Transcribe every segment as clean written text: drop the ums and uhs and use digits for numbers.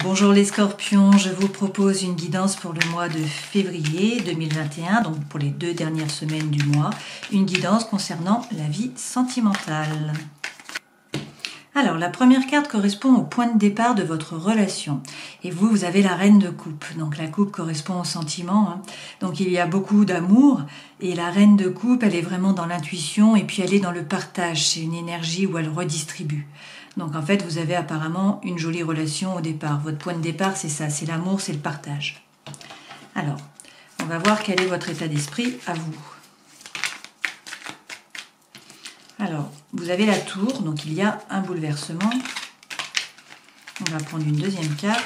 Bonjour les scorpions, je vous propose une guidance pour le mois de février 2021, donc pour les 2 dernières semaines du mois, une guidance concernant la vie sentimentale. Alors, la première carte correspond au point de départ de votre relation. Et vous avez la reine de coupe. Donc, la coupe correspond au sentiment. Donc, il y a beaucoup d'amour. Et la reine de coupe, elle est vraiment dans l'intuition et puis elle est dans le partage. C'est une énergie où elle redistribue. Donc, en fait, vous avez apparemment une jolie relation au départ. Votre point de départ, c'est ça. C'est l'amour, c'est le partage. Alors, on va voir quel est votre état d'esprit à vous. Alors, vous avez la tour, donc il y a un bouleversement. On va prendre une deuxième carte.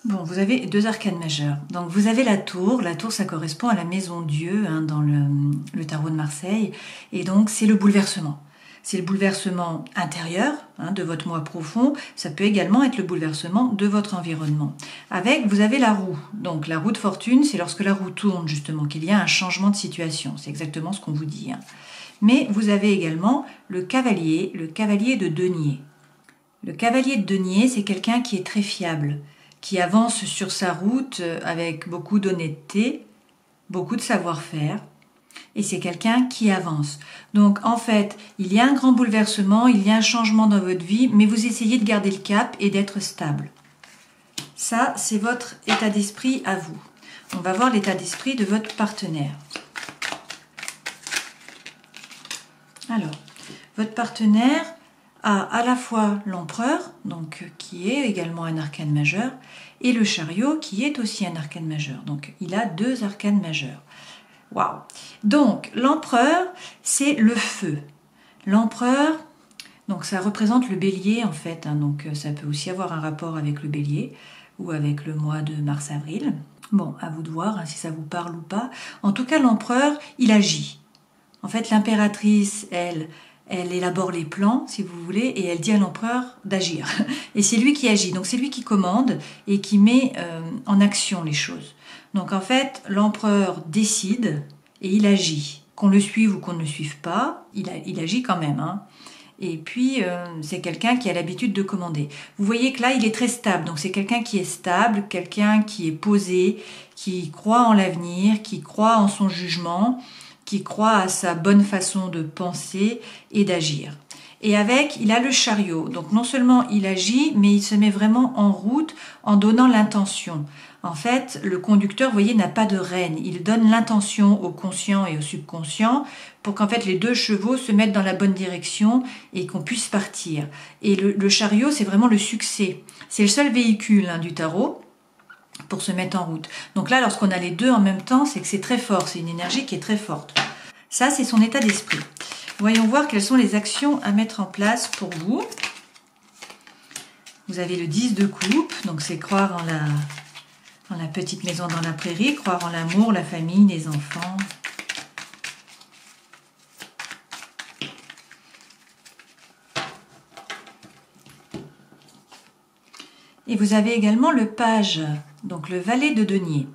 Bon, vous avez 2 arcanes majeures. Donc vous avez la tour. La tour, ça correspond à la maison Dieu dans le tarot de Marseille. Et donc c'est le bouleversement. C'est le bouleversement intérieur de votre moi profond. Ça peut également être le bouleversement de votre environnement. Avec, vous avez la roue. Donc la roue de fortune, c'est lorsque la roue tourne justement, qu'il y a un changement de situation. C'est exactement ce qu'on vous dit. Mais vous avez également le cavalier de denier. Le cavalier de denier, c'est quelqu'un qui est très fiable, qui avance sur sa route avec beaucoup d'honnêteté, beaucoup de savoir-faire. Et c'est quelqu'un qui avance. Donc en fait, il y a un grand bouleversement, il y a un changement dans votre vie, mais vous essayez de garder le cap et d'être stable. Ça, c'est votre état d'esprit à vous. On va voir l'état d'esprit de votre partenaire. Alors, votre partenaire a à la fois l'empereur, donc qui est également un arcane majeur, et le chariot qui est aussi un arcane majeur. Donc il a 2 arcanes majeurs. Waouh! Donc, l'empereur, c'est le feu. L'empereur, donc ça représente le bélier en fait. Donc, ça peut aussi avoir un rapport avec le bélier ou avec le mois de mars-avril. Bon, à vous de voir si ça vous parle ou pas. En tout cas, l'empereur, il agit. En fait, l'impératrice, elle élabore les plans, si vous voulez, et elle dit à l'empereur d'agir. Et c'est lui qui agit. Donc, c'est lui qui commande et qui met en action les choses. Donc en fait, l'empereur décide et il agit. Qu'on le suive ou qu'on ne le suive pas, il agit quand même. Et puis, c'est quelqu'un qui a l'habitude de commander. Vous voyez que là, il est très stable. Donc c'est quelqu'un qui est stable, quelqu'un qui est posé, qui croit en l'avenir, qui croit en son jugement, qui croit à sa bonne façon de penser et d'agir. Et avec, il a le chariot. Donc non seulement il agit, mais il se met vraiment en route en donnant l'intention. En fait, le conducteur, vous voyez, n'a pas de rêne. Il donne l'intention au conscient et au subconscient pour qu'en fait les 2 chevaux se mettent dans la bonne direction et qu'on puisse partir. Et le chariot, c'est vraiment le succès. C'est le seul véhicule du tarot pour se mettre en route. Donc là, lorsqu'on a les 2 en même temps, c'est que c'est très fort. C'est une énergie qui est très forte. Ça, c'est son état d'esprit. Voyons voir quelles sont les actions à mettre en place pour vous. Vous avez le 10 de coupe, donc c'est croire en la petite maison dans la prairie, croire en l'amour, la famille, les enfants. Et vous avez également le page, donc le valet de denier.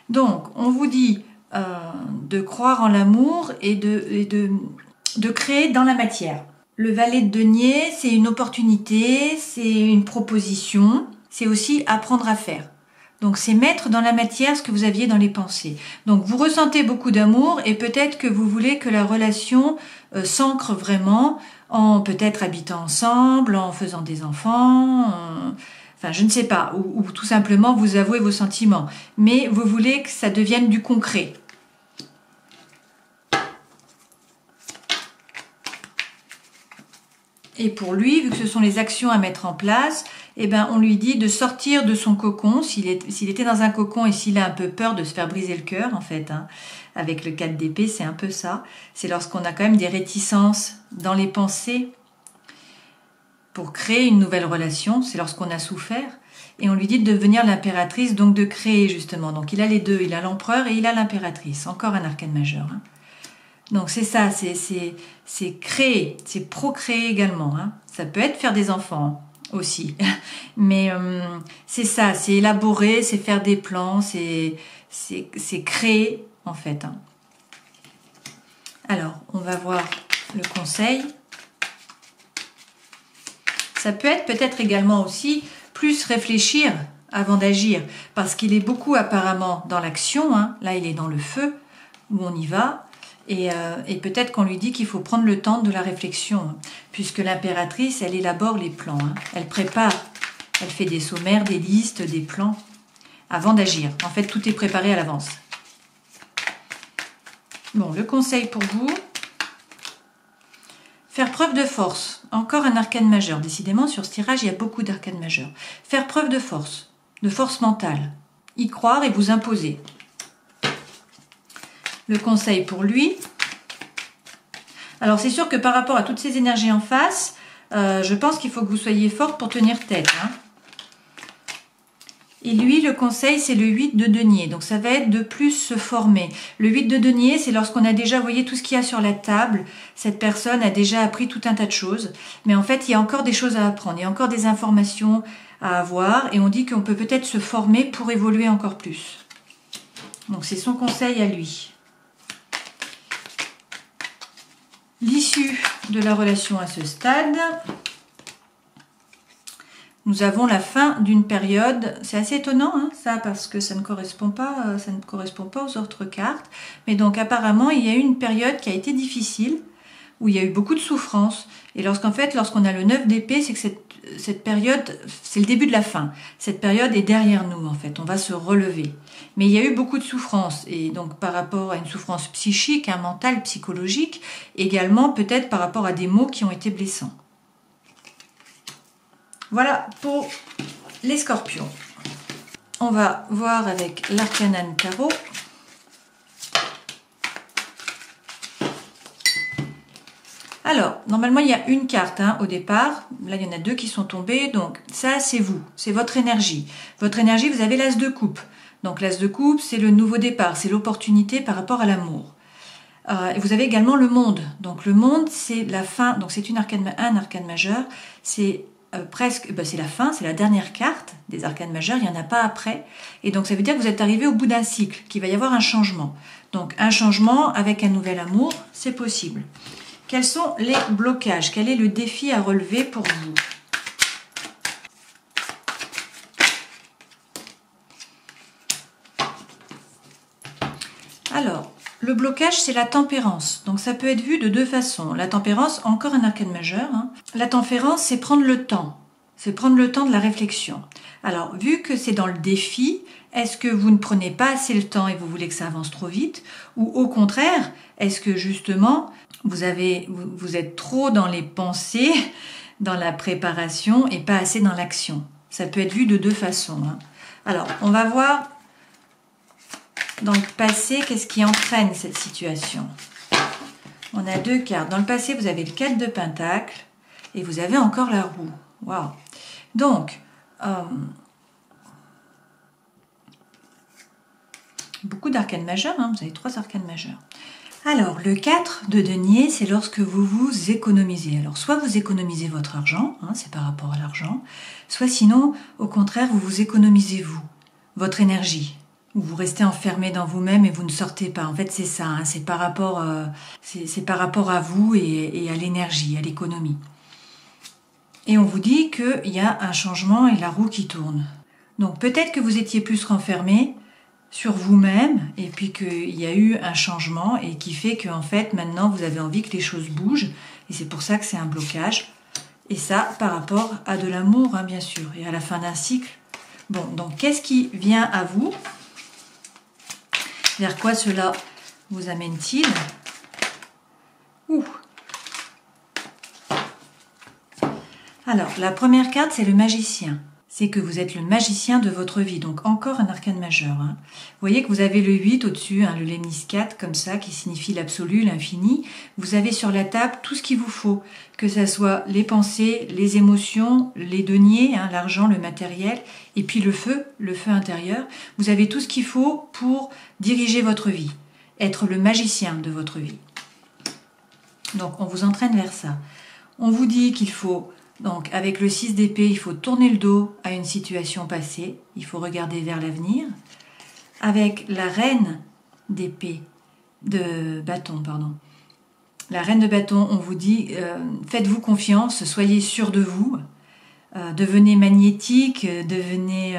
Donc, on vous dit de croire en l'amour et de créer dans la matière. Le valet de denier, c'est une opportunité, c'est une proposition, c'est aussi apprendre à faire. Donc c'est mettre dans la matière ce que vous aviez dans les pensées. Donc vous ressentez beaucoup d'amour et peut-être que vous voulez que la relation s'ancre vraiment en peut-être habitant ensemble, en faisant des enfants, enfin je ne sais pas, ou tout simplement vous avouez vos sentiments. Mais vous voulez que ça devienne du concret. Et pour lui, vu que ce sont les actions à mettre en place, on lui dit de sortir de son cocon, s'il était dans un cocon et s'il a un peu peur de se faire briser le cœur, en fait, avec le 4 d'épée, c'est un peu ça. C'est lorsqu'on a quand même des réticences dans les pensées pour créer une nouvelle relation, c'est lorsqu'on a souffert. Et on lui dit de devenir l'impératrice, donc de créer justement. Donc il a les 2, il a l'empereur et il a l'impératrice, encore un arcane majeur. Donc c'est ça, c'est créer, c'est procréer également. Ça peut être faire des enfants aussi, mais c'est ça, c'est élaborer, c'est faire des plans, c'est créer en fait. Alors, on va voir le conseil. Ça peut être peut-être également aussi plus réfléchir avant d'agir, parce qu'il est beaucoup apparemment dans l'action, hein. Là il est dans le feu, où on y va, et peut-être qu'on lui dit qu'il faut prendre le temps de la réflexion, hein, puisque l'impératrice, elle élabore les plans, hein. Elle prépare, elle fait des sommaires, des listes, des plans, avant d'agir. En fait, tout est préparé à l'avance. Bon, le conseil pour vous, faire preuve de force. Encore un arcane majeur. Décidément, sur ce tirage, il y a beaucoup d'arcanes majeurs. Faire preuve de force mentale. Y croire et vous imposer. Le conseil pour lui. Alors, c'est sûr que par rapport à toutes ces énergies en face, je pense qu'il faut que vous soyez forte pour tenir tête, hein. Et lui, le conseil, c'est le 8 de denier. Donc, ça va être de plus se former. Le 8 de denier, c'est lorsqu'on a déjà, vous voyez, tout ce qu'il y a sur la table. Cette personne a déjà appris tout un tas de choses. Mais en fait, il y a encore des choses à apprendre. Il y a encore des informations à avoir. Et on dit qu'on peut peut-être se former pour évoluer encore plus. Donc, c'est son conseil à lui. L'issue de la relation à ce stade... Nous avons la fin d'une période, c'est assez étonnant hein, ça, parce que ça ne correspond pas aux autres cartes. Mais donc apparemment, il y a eu une période qui a été difficile, où il y a eu beaucoup de souffrance. Et lorsqu'on a le 9 d'épée, c'est que cette période, c'est le début de la fin. Cette période est derrière nous en fait, on va se relever. Mais il y a eu beaucoup de souffrance, et donc par rapport à une souffrance psychique, mentale, psychologique, également peut-être par rapport à des mots qui ont été blessants. Voilà pour les scorpions. On va voir avec l'arcanan carreau. Alors, normalement, il y a une carte hein, au départ. Là, il y en a deux qui sont tombées. Donc, ça, c'est vous. C'est votre énergie. Votre énergie, vous avez l'as de coupe. Donc, l'as de coupe, c'est le nouveau départ. C'est l'opportunité par rapport à l'amour. Et vous avez également le monde. Donc, le monde, c'est la fin. Donc, c'est un arcane majeur. C'est... c'est la fin, c'est la dernière carte des arcanes majeurs, il n'y en a pas après. Et donc ça veut dire que vous êtes arrivé au bout d'un cycle, qu'il va y avoir un changement. Donc un changement avec un nouvel amour, c'est possible. Quels sont les blocages? Quel est le défi à relever pour vous? Alors, le blocage, c'est la tempérance. Donc ça peut être vu de deux façons. La tempérance, encore un arcane majeur. Hein. La tempérance, c'est prendre le temps. C'est prendre le temps de la réflexion. Alors, vu que c'est dans le défi, est-ce que vous ne prenez pas assez le temps et vous voulez que ça avance trop vite? Ou au contraire, est-ce que justement, vous êtes trop dans les pensées, dans la préparation et pas assez dans l'action? Ça peut être vu de deux façons. Hein. Alors, on va voir... Dans le passé, qu'est-ce qui entraîne cette situation? On a deux cartes. Dans le passé, vous avez le 4 de Pentacle et vous avez encore la roue. Waouh! Donc, beaucoup d'arcanes majeurs. Hein, vous avez 3 arcanes majeurs. Alors, le 4 de denier, c'est lorsque vous vous économisez. Alors, soit vous économisez votre argent, hein, c'est par rapport à l'argent, soit sinon, au contraire, vous vous économisez vous, votre énergie. Où vous restez enfermé dans vous-même et vous ne sortez pas. En fait, c'est ça, hein, c'est par rapport à vous et à l'énergie, à l'économie. Et on vous dit qu'il y a un changement et la roue qui tourne. Donc peut-être que vous étiez plus renfermé sur vous-même et puis qu'il y a eu un changement et qui fait que en fait, maintenant, vous avez envie que les choses bougent. Et c'est pour ça que c'est un blocage. Et ça, par rapport à de l'amour, hein, bien sûr, et à la fin d'un cycle. Bon, donc qu'est-ce qui vient à vous ? Vers quoi cela vous amène-t-il? Alors, la première carte, c'est le magicien. C'est que vous êtes le magicien de votre vie. Donc, encore un arcane majeur. Hein. Vous voyez que vous avez le 8 au-dessus, hein, le lemniscate, comme ça, qui signifie l'absolu, l'infini. Vous avez sur la table tout ce qu'il vous faut. Que ce soit les pensées, les émotions, les deniers, hein, l'argent, le matériel, et puis le feu intérieur. Vous avez tout ce qu'il faut pour diriger votre vie. Être le magicien de votre vie. Donc, on vous entraîne vers ça. On vous dit qu'il faut... Donc, avec le 6 d'épée, il faut tourner le dos à une situation passée. Il faut regarder vers l'avenir. Avec la reine d'épée, de bâton, pardon, la reine de bâton, on vous dit, faites-vous confiance, soyez sûr de vous, devenez magnétique, devenez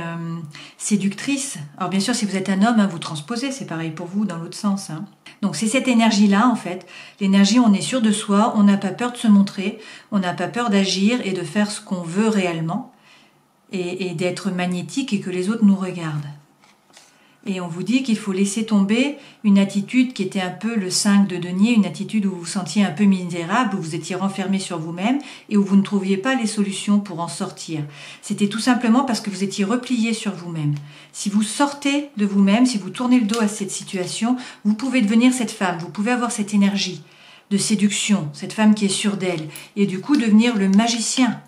séductrice. Alors bien sûr, si vous êtes un homme, hein, vous transposez, c'est pareil pour vous dans l'autre sens. Hein. Donc c'est cette énergie-là, en fait. L'énergie, on est sûr de soi, on n'a pas peur de se montrer, on n'a pas peur d'agir et de faire ce qu'on veut réellement, et d'être magnétique et que les autres nous regardent. Et on vous dit qu'il faut laisser tomber une attitude qui était un peu le 5 de denier, une attitude où vous vous sentiez un peu misérable, où vous étiez renfermé sur vous-même et où vous ne trouviez pas les solutions pour en sortir. C'était tout simplement parce que vous étiez replié sur vous-même. Si vous sortez de vous-même, si vous tournez le dos à cette situation, vous pouvez devenir cette femme, vous pouvez avoir cette énergie de séduction, cette femme qui est sûre d'elle, et du coup devenir le magicien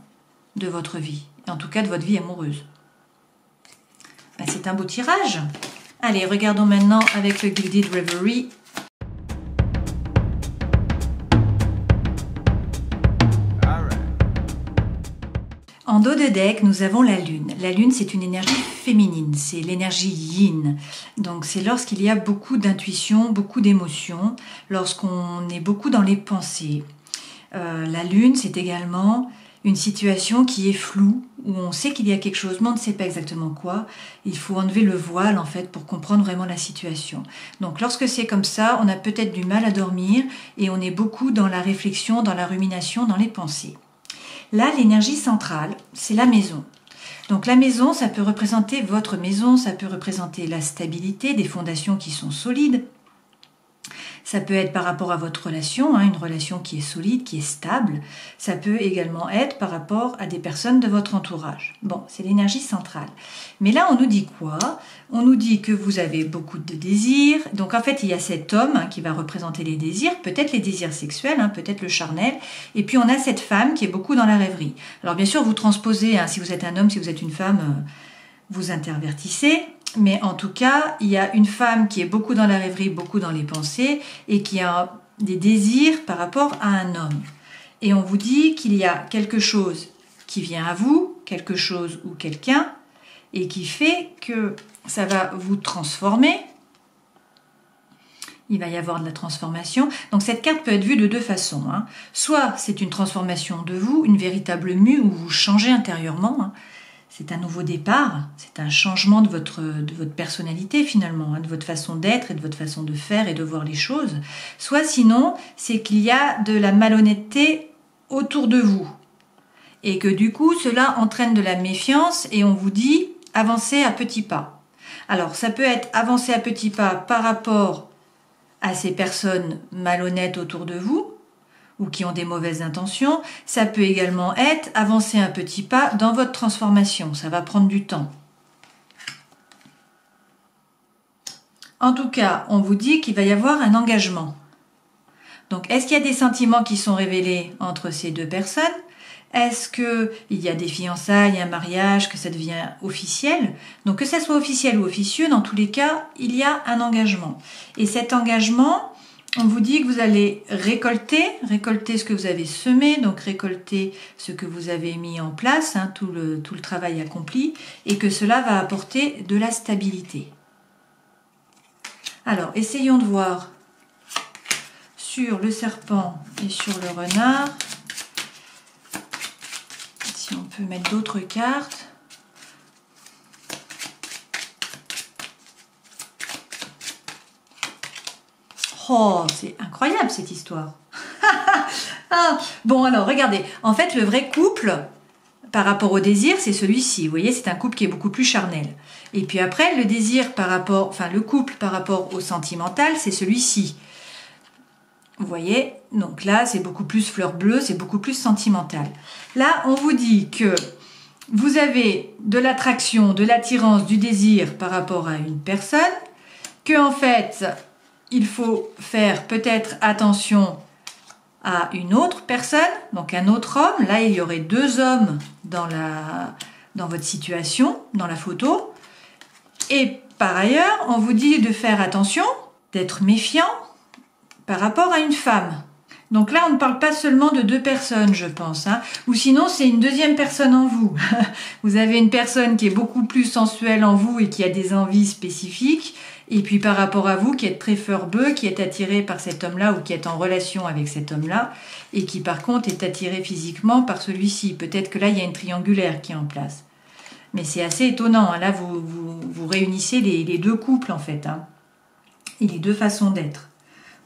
de votre vie, en tout cas de votre vie amoureuse. Ben, c'est un beau tirage. Allez, regardons maintenant avec le Gilded Reverie. En dos de deck, nous avons la Lune. La Lune, c'est une énergie féminine, c'est l'énergie yin. Donc c'est lorsqu'il y a beaucoup d'intuition, beaucoup d'émotions, lorsqu'on est beaucoup dans les pensées. La Lune, c'est également une situation qui est floue, où on sait qu'il y a quelque chose, mais on ne sait pas exactement quoi. Il faut enlever le voile, en fait, pour comprendre vraiment la situation. Donc, lorsque c'est comme ça, on a peut-être du mal à dormir, et on est beaucoup dans la réflexion, dans la rumination, dans les pensées. Là, l'énergie centrale, c'est la maison. Donc, la maison, ça peut représenter votre maison, ça peut représenter la stabilité, des fondations qui sont solides. Ça peut être par rapport à votre relation, hein, une relation qui est solide, qui est stable. Ça peut également être par rapport à des personnes de votre entourage. Bon, c'est l'énergie centrale. Mais là, on nous dit quoi? On nous dit que vous avez beaucoup de désirs. Donc en fait, il y a cet homme hein, qui va représenter les désirs, peut-être les désirs sexuels, hein, peut-être le charnel. Et puis on a cette femme qui est beaucoup dans la rêverie. Alors bien sûr, vous transposez, hein, si vous êtes un homme, si vous êtes une femme, vous intervertissez. Mais en tout cas, il y a une femme qui est beaucoup dans la rêverie, beaucoup dans les pensées et qui a des désirs par rapport à un homme. Et on vous dit qu'il y a quelque chose qui vient à vous, quelque chose ou quelqu'un, et qui fait que ça va vous transformer. Il va y avoir de la transformation. Donc cette carte peut être vue de deux façons. Hein. Soit c'est une transformation de vous, une véritable mue où vous changez intérieurement, hein. C'est un nouveau départ, c'est un changement de votre personnalité finalement, hein, de votre façon d'être et de votre façon de faire et de voir les choses. Soit sinon, c'est qu'il y a de la malhonnêteté autour de vous. Et que du coup, cela entraîne de la méfiance et on vous dit avancez à petits pas. Alors, ça peut être avancer à petits pas par rapport à ces personnes malhonnêtes autour de vous, ou qui ont des mauvaises intentions. Ça peut également être avancer un petit pas dans votre transformation. Ça va prendre du temps. En tout cas, on vous dit qu'il va y avoir un engagement. Donc, est-ce qu'il y a des sentiments qui sont révélés entre ces deux personnes? Est-ce qu'il y a des fiançailles, un mariage, que ça devient officiel? Donc, que ça soit officiel ou officieux, dans tous les cas, il y a un engagement. Et cet engagement, on vous dit que vous allez récolter ce que vous avez semé, donc récolter ce que vous avez mis en place, hein, tout le travail accompli, et que cela va apporter de la stabilité. Alors, essayons de voir sur le serpent et sur le renard, si on peut mettre d'autres cartes. Oh, c'est incroyable cette histoire. Ah, bon alors, regardez. En fait, le vrai couple, par rapport au désir, c'est celui-ci. Vous voyez, c'est un couple qui est beaucoup plus charnel. Et puis après, le désir par rapport, enfin le couple par rapport au sentimental, c'est celui-ci. Vous voyez, donc là, c'est beaucoup plus fleur bleue, c'est beaucoup plus sentimental. Là, on vous dit que vous avez de l'attraction, de l'attirance, du désir par rapport à une personne, que en fait, il faut faire peut-être attention à une autre personne, donc un autre homme. Là, il y aurait deux hommes dans votre situation, dans la photo. Et par ailleurs, on vous dit de faire attention, d'être méfiant par rapport à une femme. Donc là, on ne parle pas seulement de deux personnes, je pense. Hein. Ou sinon, c'est une deuxième personne en vous. Vous avez une personne qui est beaucoup plus sensuelle en vous et qui a des envies spécifiques. Et puis par rapport à vous qui êtes très furbeux, qui êtes attiré par cet homme-là ou qui êtes en relation avec cet homme-là et qui par contre est attiré physiquement par celui-ci. Peut-être que là il y a une triangulaire qui est en place. Mais c'est assez étonnant, hein. Là vous réunissez les deux couples en fait, hein, et les deux façons d'être.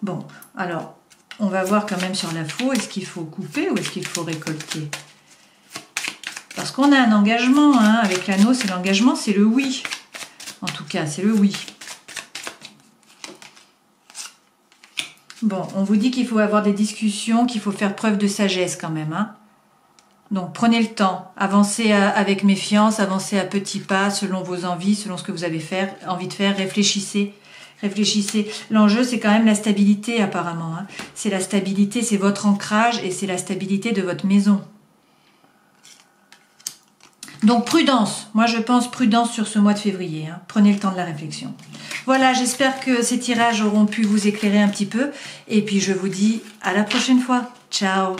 Bon, alors on va voir quand même sur la faux, est-ce qu'il faut couper ou est-ce qu'il faut récolter? Parce qu'on a un engagement, hein, avec l'anneau, c'est l'engagement, c'est le oui. En tout cas, c'est le oui. Bon, on vous dit qu'il faut avoir des discussions, qu'il faut faire preuve de sagesse quand même, hein. Donc prenez le temps, avancez avec méfiance, avancez à petits pas, selon vos envies, selon ce que vous avez envie de faire, réfléchissez. Réfléchissez. L'enjeu, c'est quand même la stabilité apparemment, hein. C'est la stabilité, c'est votre ancrage et c'est la stabilité de votre maison. Donc prudence, moi je pense prudence sur ce mois de février, hein. Prenez le temps de la réflexion. Voilà, j'espère que ces tirages auront pu vous éclairer un petit peu et puis je vous dis à la prochaine fois. Ciao.